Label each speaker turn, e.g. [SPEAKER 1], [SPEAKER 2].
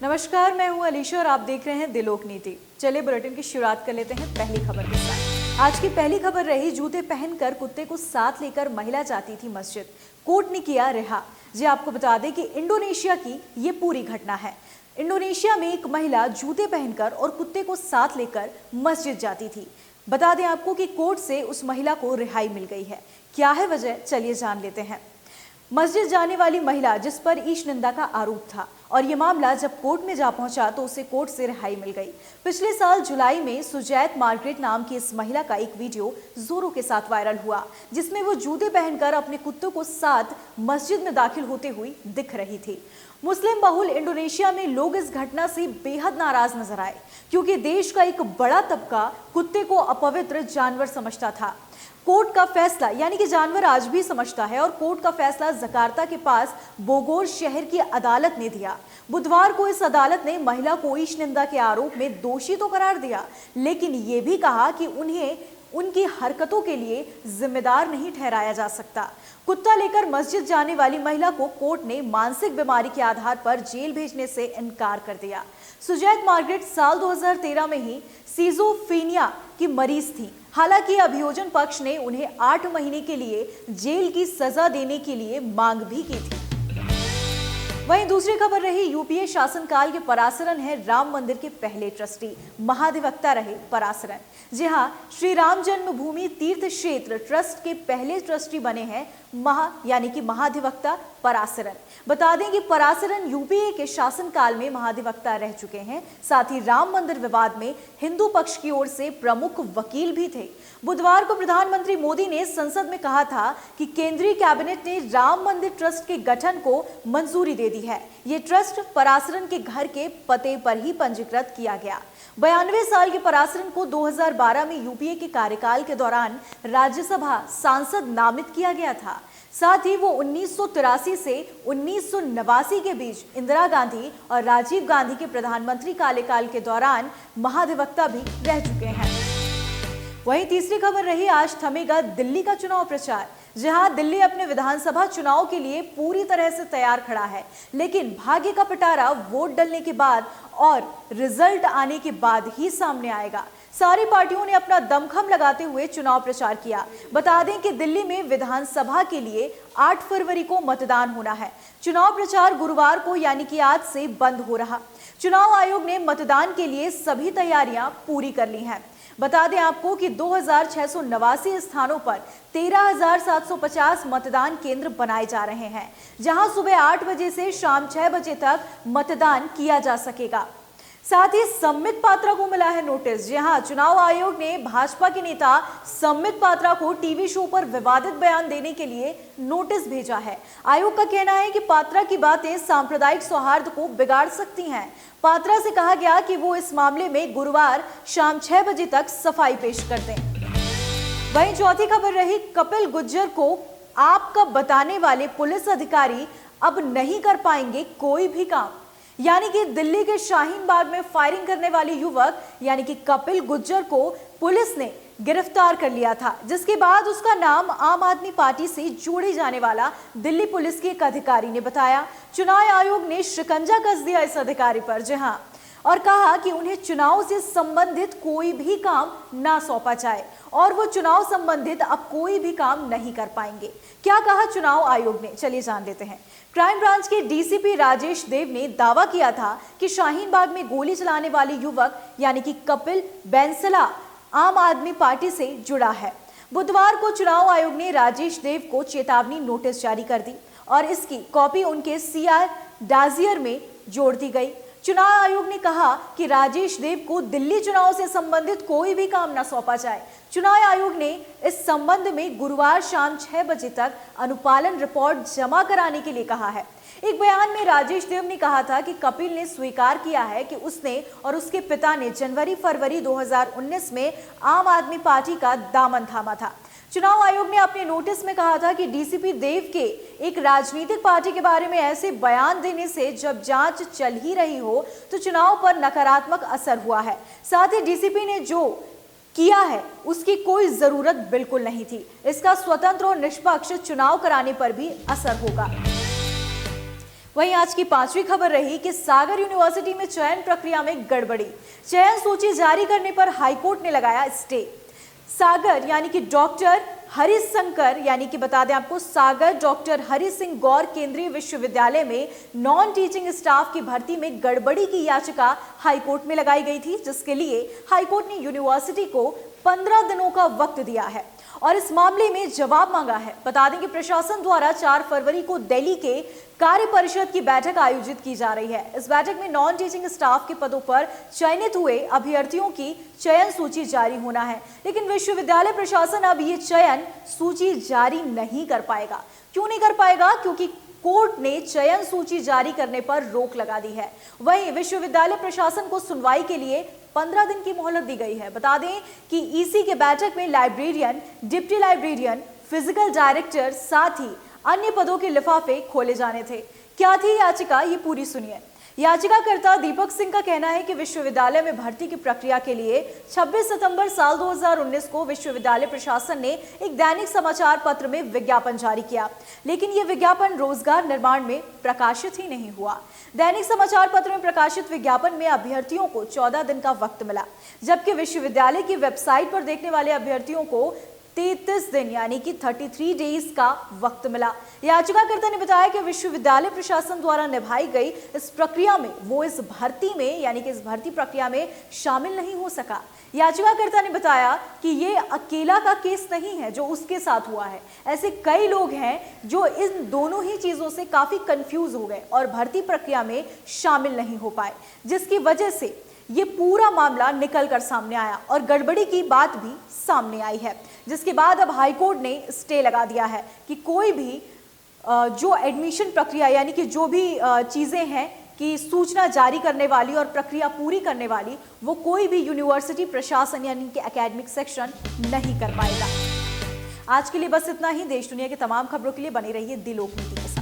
[SPEAKER 1] नमस्कार, मैं हूं अलीशा और आप देख रहे हैं दिलोक नीति। चलिए बुलेटिन की शुरुआत कर लेते हैं पहली खबर के साथ। आज की पहली खबर रही, जूते पहनकर कुत्ते को साथ लेकर महिला जाती थी मस्जिद, कोर्ट ने किया रिहा। जी आपको बता दें कि इंडोनेशिया की ये पूरी घटना है। इंडोनेशिया में एक महिला जूते पहनकर और कुत्ते को साथ लेकर मस्जिद जाती थी। बता दें आपको कि कोर्ट से उस महिला को रिहाई मिल गई है। क्या है वजह, चलिए जान लेते हैं। मस्जिद जाने वाली महिला जिस पर ईश निंदा का आरोप था और ये मामला जब कोर्ट में जा पहुंचा तो उसे कोर्ट से रिहाई मिल गई। पिछले साल जुलाई में सुजैत मार्गरेट नाम की इस महिला का एक वीडियो जोरों के साथ वायरल हुआ, जिसमें वो जूते पहनकर अपने कुत्तों को साथ मस्जिद में दाखिल होते हुए दिख रही थी। मुस्लिम बहुल इंडोनेशिया में लोग इस घटना से बेहद नाराज नजर आए, क्योंकि देश का एक बड़ा तबका कुत्ते को अपवित्र जानवर समझता था। कोर्ट का फैसला, यानी कि जानवर आज भी समझता है, और कोर्ट का फैसला जकार्ता के पास बोगोर शहर की अदालत ने दिया। बुधवार को इस अदालत ने महिला को ईश निंदा के आरोप में दोषी तो करार दिया, लेकिन ये भी कहा कि उन्हें उनकी हरकतों के लिए जिम्मेदार नहीं ठहराया जा सकता। कुत्ता लेकर मस्जिद जाने वाली महिला को कोर्ट ने मानसिक बीमारी के आधार पर जेल भेजने से इनकार कर दिया। सुजैत मार्गरेट साल 2013 में ही सिजोफ्रेनिया की मरीज थी। हालांकि अभियोजन पक्ष ने उन्हें 8 महीने के लिए जेल की सजा देने के लिए मांग भी की थी। वहीं दूसरी खबर रही, यूपीए शासनकाल के पराशरन है राम मंदिर के पहले ट्रस्टी, महाधिवक्ता रहे पराशरन। जी हां, श्री राम जन्मभूमि तीर्थ क्षेत्र ट्रस्ट के पहले ट्रस्टी बने हैं यानी कि महाधिवक्ता पराशरन। बता दें कि पराशरन यूपीए के शासनकाल में महाधिवक्ता रह चुके हैं, साथ ही राम मंदिर विवाद में हिंदू पक्ष की ओर से प्रमुख वकील भी थे। बुधवार को प्रधानमंत्री मोदी ने संसद में कहा था कि केंद्रीय कैबिनेट ने राम मंदिर ट्रस्ट के गठन को मंजूरी दे दी है। ये ट्रस्ट पराशरन के घर के पते पर ही पंजीकृत किया गया। 92 साल के पराशरन को 2012 में यूपीए के कार्यकाल के दौरान राज्यसभा सांसद नामित किया गया था। साथ ही वो 1983 से 1989 के बीच इंदिरा गांधी और राजीव गांधी के प्रधानमंत्री कार्यकाल के दौरान महाधिवक्ता भी रह चुके हैं। वहीं तीसरी खबर रही, आज थमेगा दिल्ली का चुनाव प्रचार। जहां दिल्ली अपने विधानसभा चुनाव के लिए पूरी तरह से तैयार खड़ा है, लेकिन भाग्य का पिटारा वोट डलने के बाद और रिजल्ट आने के बाद ही सामने आएगा। सारी पार्टियों ने अपना दमखम लगाते हुए चुनाव प्रचार किया। बता दें कि दिल्ली में विधानसभा के लिए 8 फरवरी को मतदान होना है। चुनाव प्रचार गुरुवार को यानी कि आज से बंद हो रहा। चुनाव आयोग ने मतदान के लिए सभी तैयारियां पूरी कर ली हैं। बता दें आपको कि 2689 स्थानों पर 13,750 मतदान केंद्र बनाए जा रहे हैं, जहां सुबह 8 बजे से शाम 6 बजे तक मतदान किया जा सकेगा। साथ ही संबित पात्रा को मिला है नोटिस। जहां चुनाव आयोग ने भाजपा के नेता संबित पात्रा को टीवी शो पर विवादित बयान देने के लिए नोटिस भेजा है। आयोग का कहना है कि पात्रा की बातें सांप्रदायिक सौहार्द को बिगाड़ सकती हैं। पात्रा से कहा गया कि वो इस मामले में गुरुवार शाम 6 बजे तक सफाई पेश कर दें। वहीं चौथी खबर रही, कपिल गुज्जर को आपका बताने वाले पुलिस अधिकारी अब नहीं कर पाएंगे कोई भी काम। यानी कि दिल्ली के शाहीन बाग में फायरिंग करने वाले युवक यानी कि कपिल गुज्जर को पुलिस ने गिरफ्तार कर लिया था, जिसके बाद उसका नाम आम आदमी पार्टी से जोड़े जाने वाला दिल्ली पुलिस के एक अधिकारी ने बताया। चुनाव आयोग ने शिकंजा कस दिया इस अधिकारी पर, जहां और कहा कि उन्हें चुनाव से संबंधित कोई भी काम ना सौंपा जाए और वो चुनाव संबंधित अब कोई भी काम नहीं कर पाएंगे। क्या कहा चुनाव आयोग ने, चलिए जान लेते हैं। क्राइम ब्रांच के डीसीपी राजेश देव ने दावा किया था कि शाहीन बाग में गोली चलाने वाले युवक यानी कि कपिल बैंसला आम आदमी पार्टी से जुड़ा है। बुधवार को चुनाव आयोग ने राजेश देव को चेतावनी नोटिस जारी कर दी और इसकी कॉपी उनके सीआर डाजियर में जोड़ दी गई। चुनाव आयोग ने कहा कि राजेश देव को दिल्ली चुनाव से संबंधित कोई भी काम न सौंपा जाए। चुनाव आयोग ने इस संबंध में गुरुवार शाम 6 बजे तक अनुपालन रिपोर्ट जमा कराने के लिए कहा है। एक बयान में राजेश देव ने कहा था कि कपिल ने स्वीकार किया है कि उसने और उसके पिता ने जनवरी-फरवरी 2019 में आम आदमी पार्टी का दामन थामा था। चुनाव आयोग ने अपने नोटिस में कहा था कि डीसीपी देव के एक राजनीतिक पार्टी के बारे में ऐसे बयान देने से जब जांच चल ही रही हो तो चुनाव पर नकारात्मक असर हुआ है। साथ ही डीसीपी ने जो किया है उसकी कोई जरूरत बिल्कुल नहीं थी। इसका स्वतंत्र और निष्पक्ष चुनाव कराने पर भी असर होगा। वहीं आज की पांचवी खबर रही कि सागर यूनिवर्सिटी में चयन प्रक्रिया में गड़बड़ी। चयन सूची जारी करने पर हाईकोर्ट ने लगाया स्टे। सागर यानी कि डॉक्टर हरिशंकर यानी कि बता दें आपको, सागर डॉक्टर हरि सिंह गौर केंद्रीय विश्वविद्यालय में नॉन टीचिंग स्टाफ की भर्ती में गड़बड़ी की याचिका हाईकोर्ट में लगाई गई थी, जिसके लिए हाईकोर्ट ने यूनिवर्सिटी को 15 दिनों का वक्त दिया है और इस मामले में जवाब मांगा है। बता दें कि प्रशासन द्वारा 4 फरवरी को दिल्ली के कार्य परिषद की बैठक आयोजित की जा रही है। इस बैठक में नॉन टीचिंग स्टाफ के पदों पर चयनित हुए अभ्यर्थियों की चयन सूची जारी होना है, लेकिन विश्वविद्यालय प्रशासन अब ये चयन सूची जारी नहीं कर पाएगा। क्यों नहीं कर पाएगा? क्योंकि कोर्ट ने चयन सूची जारी करने पर रोक लगा दी है। वहीं विश्वविद्यालय प्रशासन को सुनवाई के लिए 15 दिन की मोहलत दी गई है। बता दें कि ईसी के बैठक में librarian, deputy librarian, physical director, साथ ही अन्य पदों के लिफाफे खोले जाने थे। क्या थी याचिका, ये पूरी सुनिए। याचिकाकर्ता दीपक सिंह का कहना है कि विश्वविद्यालय में भर्ती की प्रक्रिया के लिए 26 सितंबर साल 2019 को विश्वविद्यालय प्रशासन ने एक दैनिक समाचार पत्र में विज्ञापन जारी किया, लेकिन यह विज्ञापन रोजगार निर्माण में प्रकाशित ही नहीं हुआ। दैनिक समाचार पत्र में प्रकाशित विज्ञापन में अभ्यर्थियों को 14 दिन का वक्त मिला, जबकि विश्वविद्यालय की वेबसाइट पर देखने वाले अभ्यर्थियों को 33 दिन यानी कि 33 डेज का वक्त मिला। याचिकाकर्ता ने बताया कि विश्वविद्यालय प्रशासन द्वारा निभाई गई इस प्रक्रिया में वो इस भर्ती में यानी कि इस भर्ती प्रक्रिया में शामिल नहीं हो सका। याचिकाकर्ता ने बताया कि ये अकेला का केस नहीं है जो उसके साथ हुआ है। ऐसे कई लोग हैं जो इन दोनों ही चीजों से काफी कंफ्यूज हो गए और भर्ती प्रक्रिया में शामिल नहीं हो पाए, जिसकी वजह से ये पूरा मामला निकल कर सामने आया और गड़बड़ी की बात भी सामने आई है, जिसके बाद अब हाईकोर्ट ने स्टे लगा दिया है कि कोई भी जो एडमिशन प्रक्रिया यानी कि जो भी चीज़ें हैं कि सूचना जारी करने वाली और प्रक्रिया पूरी करने वाली, वो कोई भी यूनिवर्सिटी प्रशासन यानी कि एकेडमिक सेक्शन नहीं कर पाएगा। आज के लिए बस इतना ही। देश दुनिया की तमाम खबरों के लिए बने रहिए दी लोकनीति के साथ।